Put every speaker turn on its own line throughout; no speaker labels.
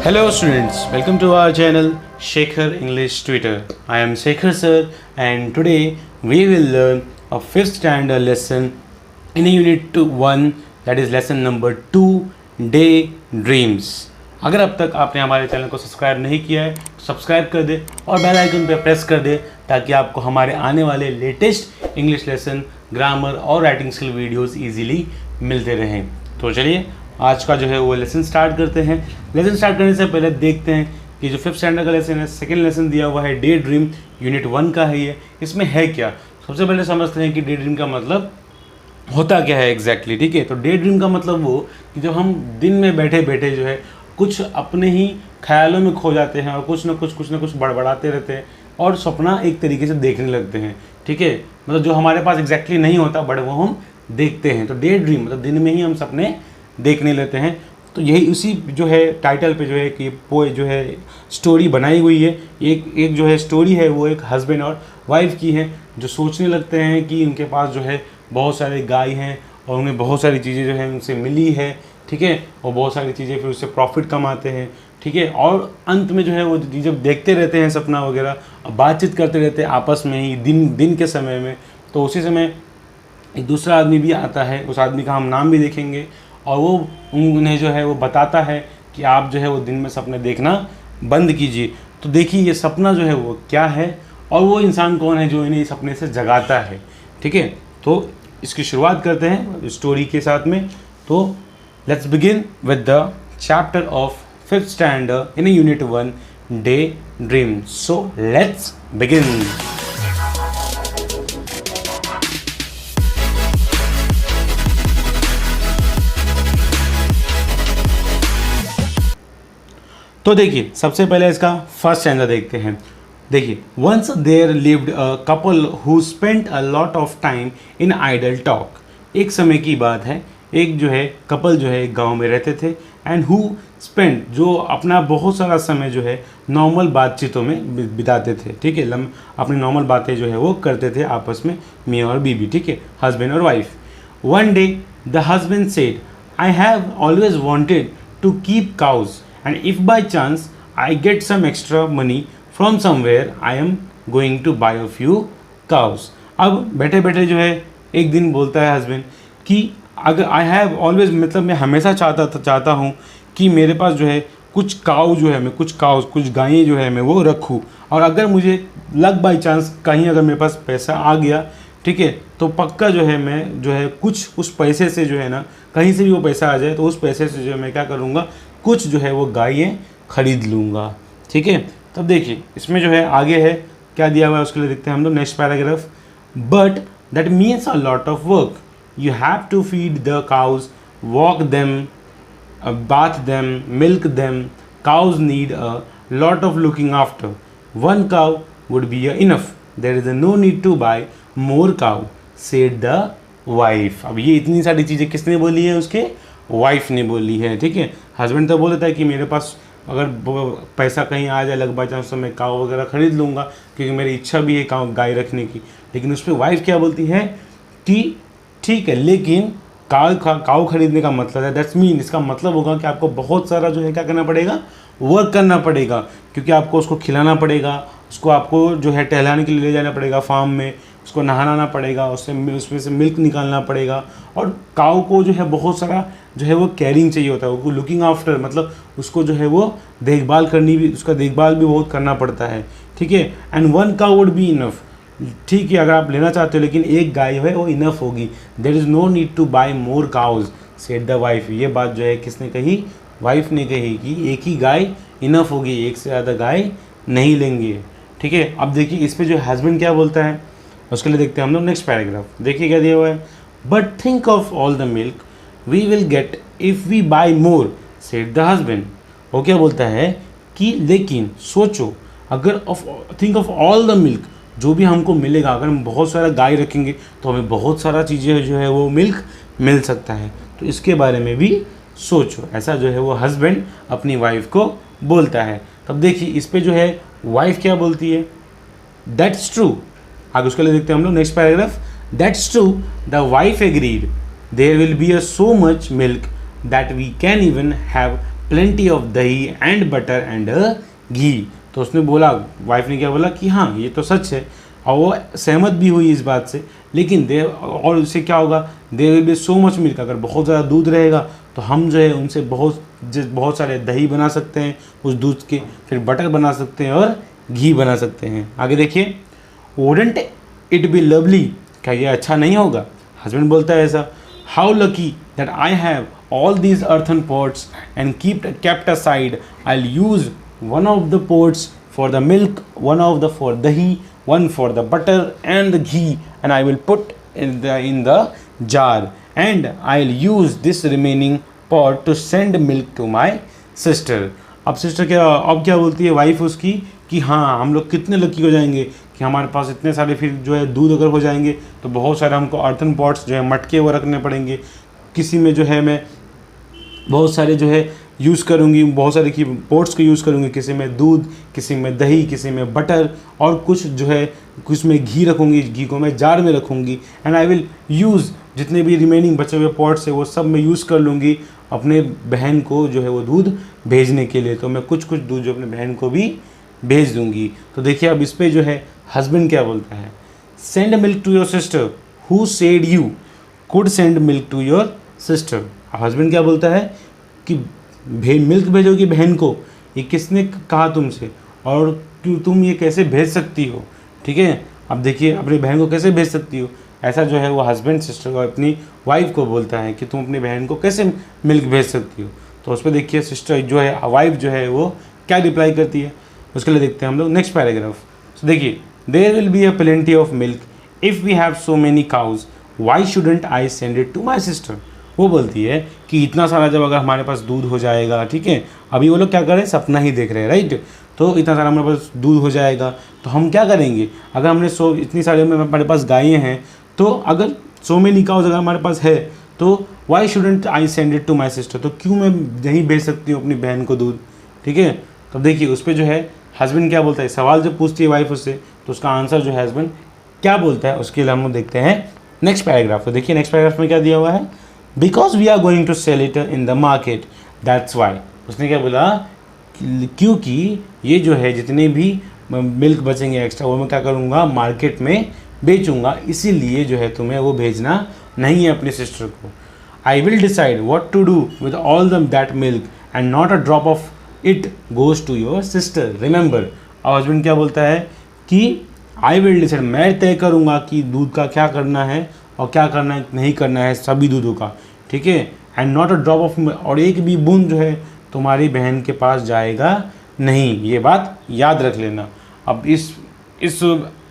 Hello students, welcome to our channel Shekhar English Twitter. I am Shekhar sir and today we will learn a 5th standard lesson in unit 1, that is lesson number 2, Day Dreams. अगर अब तक आपने हमारे channel को subscribe नहीं किया है तो सब्सक्राइब कर दे और बेल आइकन पर प्रेस कर दे ताकि आपको हमारे आने वाले लेटेस्ट इंग्लिश लेसन, ग्रामर और राइटिंग स्किल वीडियोस इजीली मिलते रहें। तो चलिए आज का जो है वो लेसन स्टार्ट करते हैं। लेसन स्टार्ट करने से पहले देखते हैं कि जो 5th स्टैंडर्ड का लेसन है, सेकेंड लेसन दिया हुआ है डे ड्रीम, यूनिट 1 का है ये। इसमें है क्या, सबसे पहले समझते हैं कि डे ड्रीम का मतलब होता क्या है एग्जैक्टली। ठीक है, तो डे ड्रीम का मतलब वो कि जब हम दिन में बैठे बैठे जो है कुछ अपने ही ख्यालों में खो जाते हैं और कुछ ना कुछ बड़बड़ाते रहते हैं और सपना एक तरीके से देखने लगते हैं। ठीक है, मतलब जो हमारे पास एग्जैक्टली नहीं होता बट वो हम देखते हैं। तो डे ड्रीम मतलब दिन में ही हम सपने देखने लेते हैं। तो यही उसी जो है टाइटल पे जो है कि जो है स्टोरी बनाई हुई है। एक जो है स्टोरी है वो एक हस्बैंड और वाइफ की है जो सोचने लगते हैं कि उनके पास जो है बहुत सारे गाय हैं और उन्हें बहुत सारी चीज़ें जो है उनसे मिली है। ठीक है, और बहुत सारी चीज़ें फिर उससे प्रॉफिट कमाते हैं। ठीक है, और अंत में जो है वो जब देखते रहते हैं सपना वगैरह, बातचीत करते रहते हैं आपस में ही दिन के समय में। तो उसी समय एक दूसरा आदमी भी आता है, उस आदमी का हम नाम भी देखेंगे और वो उन्हें जो है वो बताता है कि आप जो है वो दिन में सपने देखना बंद कीजिए। तो देखिए ये सपना जो है वो क्या है और वो इंसान कौन है जो इन्हें सपने से जगाता है। ठीक है, तो इसकी शुरुआत करते हैं स्टोरी के साथ में। तो let's begin with the chapter of 5th standard in unit 1 day dream. So let's begin. तो देखिए सबसे पहले इसका फर्स्ट स्टैंजा देखते हैं। देखिए, once there lived a couple who spent a lot of time in idle talk. एक समय की बात है, एक जो है कपल जो है एक गाँव में रहते थे एंड हु स्पेंट जो अपना बहुत सारा समय जो है नॉर्मल बातचीतों में बिताते थे। ठीक है, अपनी नॉर्मल बातें जो है वो करते थे आपस में, मियाँ और बीवी। ठीक है, हस्बैंड और wife. One day the husband said, I have always wanted to keep cows and if by chance I get some extra money from somewhere I am going to buy a few cows। अब बैठे बैठे जो है एक दिन बोलता है husband कि अगर आई हैव ऑलवेज मतलब मैं हमेशा चाहता हूँ कि मेरे पास जो है कुछ काऊ जो है मैं कुछ गायें जो है मैं वो रखूँ, और अगर मुझे लक बाई चांस कहीं अगर मेरे पास पैसा आ गया, ठीक है, तो पक्का जो है मैं जो है कुछ उस पैसे से जो है ना कहीं से भी वो पैसा आ जाए तो उस पैसे से जो है मैं क्या करूँगा, कुछ जो है वो गायें खरीद लूँगा। ठीक है, तब देखिए इसमें जो है आगे है क्या दिया हुआ है उसके लिए देखते हैं हम लोग next paragraph. But that means a lot of work, you have to feed the cows, walk them, bath them, milk them, cows need a lot of looking after, one cow would be enough, there is no need to buy more cow, said the wife. अब ये इतनी सारी चीज़ें किसने बोली है, उसके wife ने बोली है। ठीक है, हस्बैंड तो बोल देता है कि मेरे पास अगर पैसा कहीं आ जाए लग बाई चांस तो मैं काऊ वगैरह खरीद लूँगा क्योंकि मेरी इच्छा भी है गाय रखने की। लेकिन उस पर वाइफ क्या बोलती है कि ठीक है, लेकिन काऊ खरीदने का मतलब है, दैट्स मीन इसका मतलब होगा कि आपको बहुत सारा जो है क्या करना पड़ेगा, वर्क करना पड़ेगा, क्योंकि आपको उसको खिलाना पड़ेगा, उसको आपको जो है टहलाने के लिए ले जाना पड़ेगा फार्म में, उसको नहाना पड़ेगा, उसमें से मिल्क निकालना पड़ेगा, और काऊ को जो है बहुत सारा जो है वो केयरिंग चाहिए होता है, वो लुकिंग आफ्टर मतलब उसको जो है वो देखभाल करनी भी, उसका देखभाल भी बहुत करना पड़ता है। ठीक है, and one cow would be enough. ठीक है, अगर आप लेना चाहते हो लेकिन एक गाय है वो इनफ होगी, there is no need to buy more cows, said the wife. ये बात जो है किसने कही, वाइफ ने कही कि एक ही गाय इनफ होगी, एक से ज़्यादा गाय नहीं लेंगे। ठीक है, अब देखिए इस पर जो हस्बैंड क्या बोलता है उसके लिए देखते हैं हम लोग नेक्स्ट पैराग्राफ। देखिए क्या दिया हुआ है, but think of all the milk we will get if we buy more, said the husband. वो क्या बोलता है कि लेकिन सोचो, अगर think of all the milk, जो भी हमको मिलेगा, अगर हम बहुत सारा गाय रखेंगे तो हमें बहुत सारा चीज़ें जो है वो मिल्क मिल सकता है, तो इसके बारे में भी सोचो। ऐसा जो है वो हस्बैंड अपनी वाइफ को बोलता है। तब देखिए इस पर जो है वाइफ क्या बोलती है, दैट्स ट्रू। आगे उसके लिए देखते हैं हम लोग next paragraph. That's true, the wife agreed, there will be a so much milk that we can even have plenty of dahi and butter and ghee. तो उसने बोला, वाइफ ने क्या बोला कि हाँ ये तो सच है, और वो सहमत भी हुई इस बात से। लेकिन और उससे क्या होगा, there will be so much milk, अगर बहुत ज़्यादा दूध रहेगा तो हम जो है उनसे बहुत सारे दही बना सकते हैं उस दूध के, फिर बटर बना सकते हैं और घी बना सकते हैं। आगे देखिए, वुडंट इट बी लवली, क्या ये अच्छा नहीं होगा? हस्बैंड बोलता है ऐसा, how lucky that I have all these earthen pots and kept aside. I'll use one of the pots for the milk, one of the for dahi, one for the butter and the ghee, and I will put in the jar, and I'll use this remaining pot to send milk to my sister. अब sister अब क्या बोलती है wife उसकी कि हाँ हम लोग कितने लकी हो जाएंगे कि हमारे पास इतने सारे फिर जो है दूध अगर हो जाएंगे तो बहुत सारे हमको अर्थन पॉट्स जो है मटके वो रखने पड़ेंगे, किसी में जो है मैं बहुत सारे जो है यूज़ करूँगी, बहुत सारे की पोट्स को यूज़ करूँगी, किसी में दूध, किसी में दही, किसी में बटर, और कुछ जो है कुछ में घी रखूँगी, घी को मैं जार में रखूँगी। एंड आई विल यूज़ जितने भी रिमेनिंग बचे हुए पॉट्स है वो सब मैं यूज़ कर लूँगी अपने बहन को जो है वो दूध भेजने के लिए। तो मैं कुछ दूध जो अपने बहन को भी भेज दूँगी। तो देखिए अब इस पर जो है हस्बैंड क्या बोलता है, send milk to your sister who said you could send milk to your sister. Husband क्या बोलता है कि मिल्क भेजोगी बहन को, ये किसने कहा तुमसे, और क्यों तुम ये कैसे भेज सकती हो? ठीक है, अब देखिए अपनी बहन को कैसे भेज सकती हो, ऐसा जो है वो हस्बैंड सिस्टर को अपनी वाइफ को बोलता है कि तुम अपनी बहन को कैसे मिल्क भेज सकती हो। तो उस पर देखिए सिस्टर जो है वाइफ जो है वो क्या रिप्लाई करती है, उसके लिए देखते हैं हम लोग नेक्स्ट पैराग्राफ। तो देखिए, there will be a plenty of milk if we have so many cows, why shouldn't I send it to my sister. वो बोलती है कि इतना सारा जब अगर हमारे पास दूध हो जाएगा, ठीक है, अभी वो लोग क्या कर रहे हैं, सपना ही देख रहे हैं, राइट। तो इतना सारा हमारे पास दूध हो जाएगा तो हम क्या करेंगे, अगर हमने इतनी सारे हमारे पास गायें हैं, तो अगर सो मेनी काउज अगर हमारे पास है तो why shouldn't I send it to my sister, तो क्यों मैं नहीं भेज सकती हूँ अपनी बहन को दूध, ठीक है। तो देखिए उस पर जो है हस्बैंड क्या बोलता है, सवाल जब पूछती है वाइफ उससे तो उसका आंसर जो है हस्बैंड क्या बोलता है उसके लिए हम लोग देखते हैं नेक्स्ट पैराग्राफ। तो देखिए नेक्स्ट पैराग्राफ में क्या दिया हुआ है, because we are going to sell it in the market that's why. उसने क्या बोला, क्योंकि ये जो है जितने भी मिल्क बचेंगे एक्स्ट्रा वो मैं क्या करूँगा मार्केट में बेचूंगा, इसीलिए जो है तुम्हें वो भेजना नहीं है अपनी सिस्टर को। I will decide what to do with all that milk and not a drop of it goes to your sister remember. और हस्बैंड क्या बोलता है कि आई विल डिसाइड, मैं तय करूँगा कि दूध का क्या करना है और क्या करना है नहीं करना है सभी दूधों का, ठीक है। And not a drop of, और एक भी बूंद जो है तुम्हारी बहन के पास जाएगा नहीं, ये बात याद रख लेना। अब इस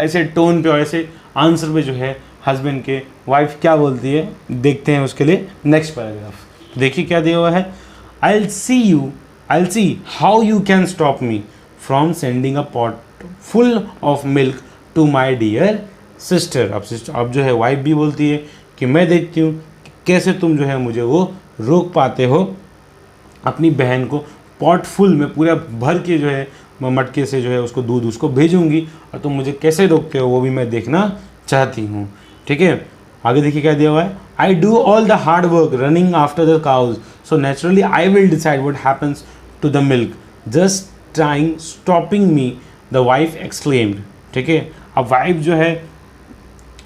ऐसे टोन पे और ऐसे आंसर पे जो है हस्बैंड के वाइफ क्या बोलती है देखते हैं उसके लिए नेक्स्ट पैराग्राफ। देखिए क्या दिया हुआ है, I will see how you can stop me from sending a pot full of milk to my dear sister. अब जो है वाइफ भी बोलती है कि मैं देखती हूँ कैसे तुम जो है मुझे वो रोक पाते हो अपनी बहन को पॉट फुल में पूरा भर के जो है मटके से जो है उसको दूध उसको भेजूंगी, और तुम मुझे कैसे रोकते हो वो भी मैं देखना चाहती हूँ, ठीक है। आगे देखिए क्या दिया हुआ है, I do all the hard work running after the cows so naturally I will decide what happens to the milk just trying stopping me the wife exclaimed, ठीक है। अब वाइफ जो है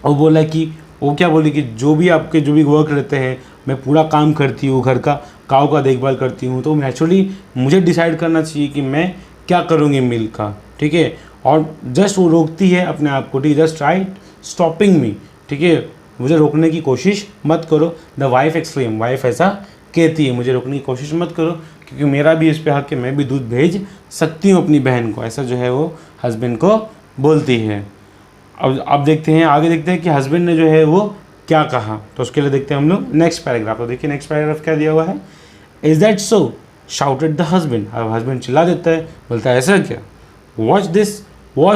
वो बोला कि वो क्या बोली कि जो भी आपके जो भी वर्क रहते हैं मैं पूरा काम करती हूँ, घर का काऊ का देखभाल करती हूँ, तो नेचुरली मुझे डिसाइड करना चाहिए कि मैं क्या करूँगी मिल्क का, ठीक है। और जस्ट वो रोकती है अपने आप को, ठीक है, जस्ट ट्राई स्टॉपिंग मी, ठीक है, मुझे रोकने की कोशिश मत करो। द वाइफ एक्सक्लेम, वाइफ ऐसा कहती है मुझे रोकने की कोशिश मत करो क्योंकि मेरा भी इस पे हक है, मैं भी दूध भेज सकती हूँ अपनी बहन को, ऐसा जो है वो हस्बैंड को बोलती है। अब देखते हैं आगे, देखते हैं कि हस्बैंड ने जो है वो क्या कहा। तो उसके लिए देखते हैं हम लोग नेक्स्ट पैराग्राफ। तो देखिए नेक्स्ट पैराग्राफ क्या दिया हुआ है, is that so shouted the husband. अब हस्बैंड चिल्ला देता है, बोलता है ऐसा क्या, वॉच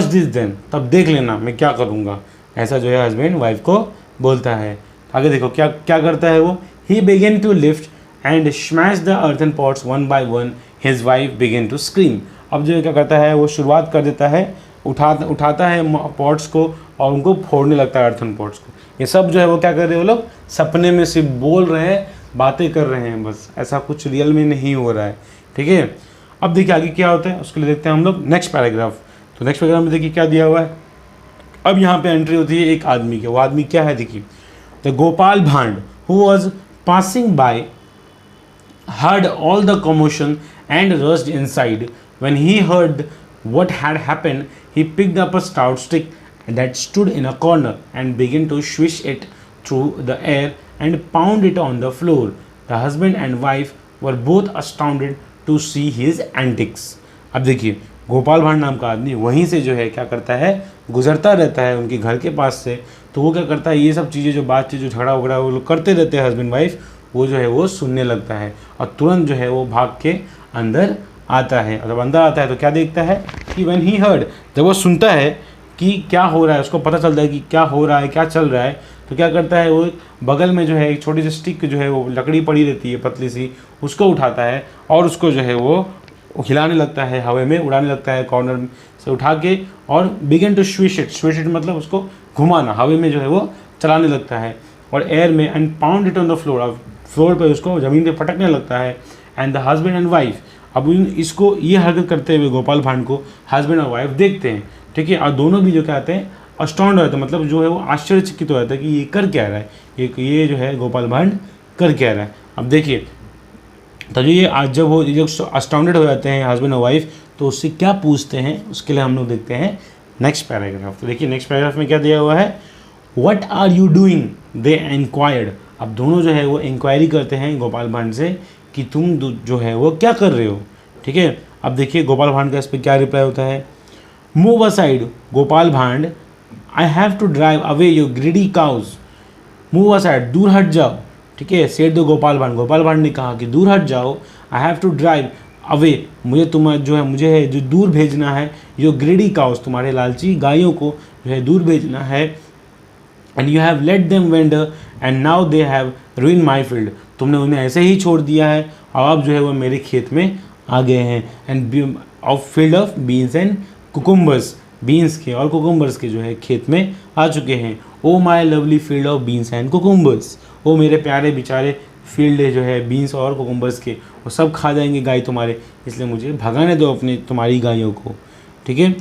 दिस देन, तब देख लेना मैं क्या करूँगा, ऐसा जो है हस्बैंड वाइफ को बोलता है। आगे देखो क्या क्या करता है वो, he began to lift and smash the earthen pots one by one, his wife began to scream. अब जो क्या करता है वो शुरुआत कर देता है, उठाता है पॉट्स को और उनको फोड़ने लगता है अर्थन पॉट्स को। ये सब जो है वो क्या कर रहे हैं वो लोग सपने में सिर्फ बोल रहे हैं, बातें कर रहे हैं बस, ऐसा कुछ रियल में नहीं हो रहा है। ठीक है, अब देखिए आगे क्या होता है, उसके लिए देखते हैं हम लोग नेक्स्ट पैराग्राफ। तो नेक्स्ट पैराग्राफ में देखिए क्या दिया हुआ है। अब यहाँ पे एंट्री होती है एक आदमी की। वो आदमी क्या है देखिए, द गोपाल भांड who was passing by heard all the commotion and rushed inside. When he heard what had happened, he picked up a stout stick that stood in a corner and began to swish it through the air and pound it on the floor. The husband and wife were both astounded to see his antics. अब देखिए गोपाल भांड नाम का आदमी वहीं से जो है क्या करता है, गुजरता रहता है उनके घर के पास से। तो वो क्या करता है, ये सब चीज़ें जो बातचीत जो झगड़ा वगड़ा वो लोग करते रहते हैं हस्बैंड वाइफ, वो जो है वो सुनने लगता है और तुरंत जो है वो भाग के अंदर आता है। और जब अंदर आता है तो क्या देखता है कि व्हेन ही हर्ड, जब वो सुनता है कि क्या हो रहा है, उसको पता चलता है कि क्या हो रहा है, क्या चल रहा है, तो क्या करता है वो बगल में जो है एक छोटी सी स्टिक जो है वो लकड़ी पड़ी रहती है पतली सी, उसको उठाता है और उसको जो है वो हिलाने लगता है, हवा में उड़ाने लगता है कॉर्नर से उठा के, और बिगिन टू स्विश इट मतलब उसको घुमाना, हवा में जो है वो चलाने लगता है और एयर में, and pound it on the floor, floor पे उसको ज़मीन पे फटकने लगता है। And the husband and wife, अब इसको ये हरकत करते हुए गोपाल भांड को हस्बैंड और वाइफ देखते हैं। ठीक है, और दोनों भी जो कहते हैं अस्टॉन्ड हो जाते हैं, मतलब जो है वो आश्चर्यचकित हो जाता है कि ये कर क्या रहा है, ये जो है गोपाल भांड कर क्या रहा है। अब देखिए तो ये आज जब वो जब अस्टाउंडेड हो जाते हैं हस्बैंड और वाइफ, तो उससे क्या पूछते हैं, उसके लिए हम लोग देखते हैं नेक्स्ट पैराग्राफ। तो देखिए नेक्स्ट पैराग्राफ में क्या दिया हुआ है, what are you doing, they inquired. अब दोनों जो है वो इंक्वायरी करते हैं गोपाल भांड से कि तुम जो है वो क्या कर रहे हो। ठीक है, अब देखिए गोपाल भांड का इस पर क्या रिप्लाई होता है, move aside Gopal Bhand, I have to drive away your greedy cows. Move aside, दूर हट जाओ। ठीक है, सेड दो गोपाल भांड ने कहा कि दूर हट जाओ, I have to drive away, मुझे है जो दूर भेजना है, योर ग्रीडी काउज, तुम्हारे लालची गायों को जो है दूर भेजना है। And you have let them vendor and now they have रूइन my field, तुमने उन्हें ऐसे ही छोड़ दिया है और अब जो है वो मेरे खेत में आ गए हैं। End of field of beans and cucumbers, beans के और कुकुम्बर्स के जो है खेत में आ चुके हैं। Oh my lovely field of beans and cucumbers, ओ मेरे प्यारे बेचारे फील्ड जो है बीन्स और कुकुम्बर्स के, वो सब खा जाएंगे गाय तुम्हारे, इसलिए मुझे भगाने दो अपनी तुम्हारी गायों को। ठीक है,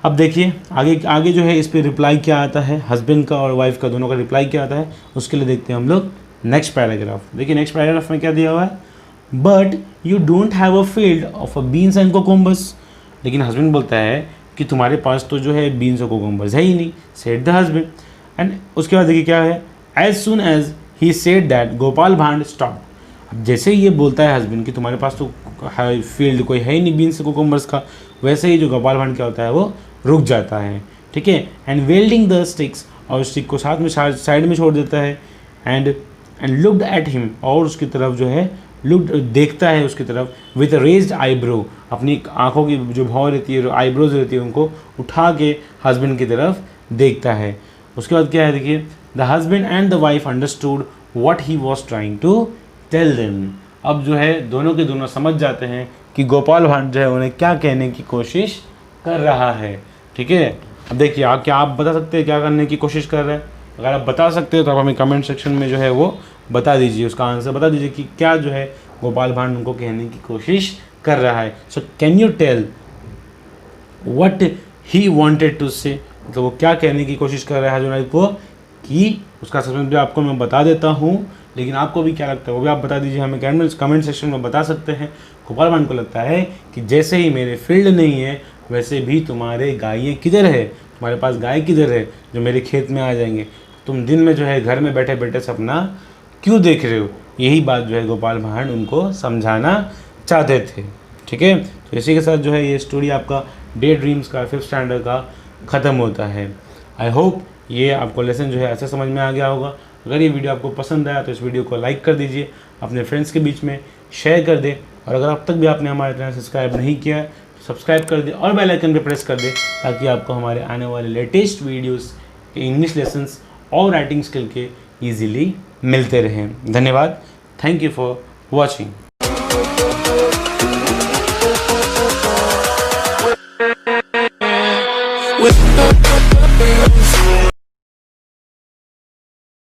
अब देखिए आगे जो है इस पर रिप्लाई क्या आता है, हस्बैंड का और वाइफ का दोनों का रिप्लाई क्या आता है, उसके लिए देखते हैं हम लोग नेक्स्ट पैराग्राफ। देखिए नेक्स्ट पैराग्राफ में क्या दिया हुआ है, but you don't have a field of a beans and cucumbers. लेकिन हस्बैंड बोलता है कि तुम्हारे पास तो जो है बीन्स और कोकुम्बर्स है ही नहीं, सेड द हस्बैंड। एंड उसके बाद देखिए क्या है, as soon as he said that Gopal Bhand stop. अब जैसे ही ये बोलता है हस्बैंड कि तुम्हारे पास तो फील्ड कोई है ही नहीं बीन्स कोकुम्बर्स का, वैसे ही जो गोपाल भांड क्या होता है वो रुक जाता है। ठीक है, एंड वेल्डिंग द स्टिक्स, और स्टिक को साथ में साइड में छोड़ देता है। एंड लुक्ड एट हिम, और उसकी तरफ जो है देखता है उसकी तरफ, विथ रेज्ड आईब्रो, अपनी आंखों की जो भाव रहती है, आईब्रोज रहती है, उनको उठा के हस्बैंड की तरफ देखता है। उसके बाद क्या है देखिए, the husband and the wife understood what he was trying to tell them. अब जो है दोनों के दोनों समझ जाते हैं कि गोपाल भांड जो है उन्हें क्या कहने की कोशिश कर रहा है। ठीक है, अब देखिए क्या आप बता सकते हैं क्या करने की कोशिश कर रहे हैं? अगर आप बता सकते हो तो आप हमें कमेंट सेक्शन में जो है वो बता दीजिए, उसका आंसर बता दीजिए कि क्या जो है गोपाल भांड उनको कहने की कोशिश कर रहा है। So can you tell what he wanted to say, मतलब वो क्या कहने की कोशिश कर रहा है हस्बैंड को, कि उसका सस्पेंस भी आपको मैं बता देता हूँ, लेकिन आपको भी क्या लगता है वो भी आप बता दीजिए हमें कमेंट सेक्शन में बता सकते हैं। गोपाल भांड को लगता है कि जैसे ही मेरे फील्ड नहीं है वैसे भी तुम्हारे गायें किधर है, तुम्हारे पास गाय किधर है जो मेरे खेत में आ जाएंगे, तुम दिन में जो है घर में बैठे बैठे सपना क्यों देख रहे हो। यही बात जो है गोपाल भांड उनको समझाना चाहते थे। ठीक है, तो इसी के साथ जो है ये स्टोरी आपका डे ड्रीम्स का 5th स्टैंडर्ड का ख़त्म होता है। आई होप ये आपको लेसन जो है ऐसे समझ में आ गया होगा। अगर ये वीडियो आपको पसंद आया तो इस वीडियो को लाइक कर दीजिए, अपने फ्रेंड्स के बीच में शेयर कर दें, और अगर अब तक भी आपने हमारे चैनल सब्सक्राइब नहीं किया है तो सब्सक्राइब कर दें और बेल आइकन पे प्रेस कर दें, ताकि आपको हमारे आने वाले लेटेस्ट वीडियोस के इंग्लिश लेसन्स और राइटिंग स्किल के ईजिली मिलते रहें। धन्यवाद, thank you for watching. with